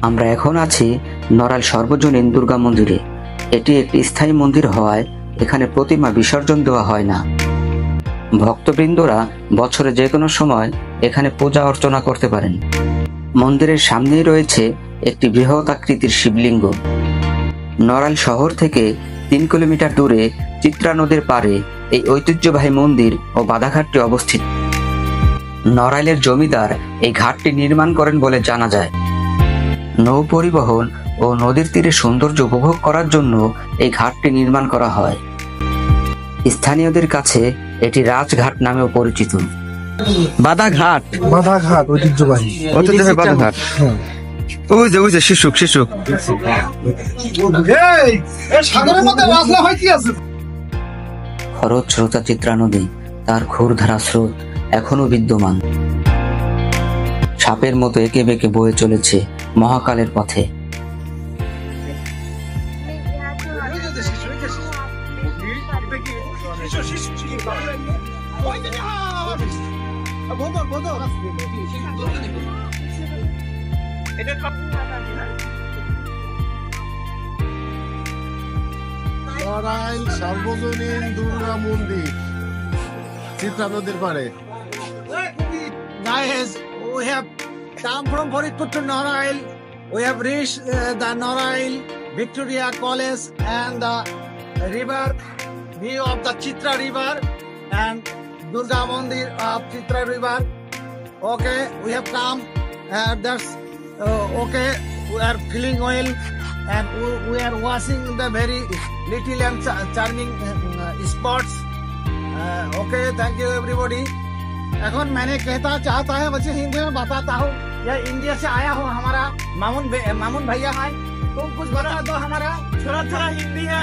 আমরা এখন আছি নড়াইল সর্বজনীন দুর্গা মন্দিরে। এটি একটি স্থায়ী মন্দির হওয়ায় এখানে প্রতিমা বিসর্জন দেওয়া হয় না। ভক্তবৃন্দরা বছরে যে কোনো সময় এখানে পূজা অর্চনা করতে পারেন। মন্দিরের সামনেই রয়েছে একটি বৃহৎ আকৃতির শিবলিঙ্গ। নড়াইল শহর থেকে 3 কিলোমিটার দূরে চিত্রা নদীর পাড়ে এই ঐতিহ্যবাহী মন্দির ও বাধাঘাটটি অবস্থিত। নড়াইলের জমিদার এই ঘাটটি নির্মাণ করেন বলে জানা যায়। নৌ পরিবহন ও নদীর তীরে সৌন্দর্য উপভোগ করার জন্য এই ঘাটটি নির্মাণ করা হয়। স্থানীয়দের কাছে এটি রাজঘাট নামেও পরিচিত। বাধাঘাট ঐতিহ্যবাহী বাধাঘাট। ওই যে শিশুক খরস্রোতা চিত্রা নদী, তার ঘোরধারা স্রোত এখনো বিদ্যমান। সাপের মতো এঁকে বেঁকে বয়ে চলেছে মহাকালের পথে। নড়াইল সর্বজনীন দুর্গা মন্দির, চিত্রা নদীর পাড়ে। Guys, we have come from Faridpur to Narail. We have reached the Narail Victoria College and the river view of the Chitra River and Durga Mandir of Chitra River. Okay, we have come. That's okay. We are filling oil and we are washing the very little and charming spots. Okay, thank you everybody. এখন मैंने कहता चाहता है बच्चे हिंदी में बताता हूँ। यह इंडिया से आया हूँ, हमारा मामून भैया है, तुम कुछ बता दो। हमारा थोड़ा हिंदी है।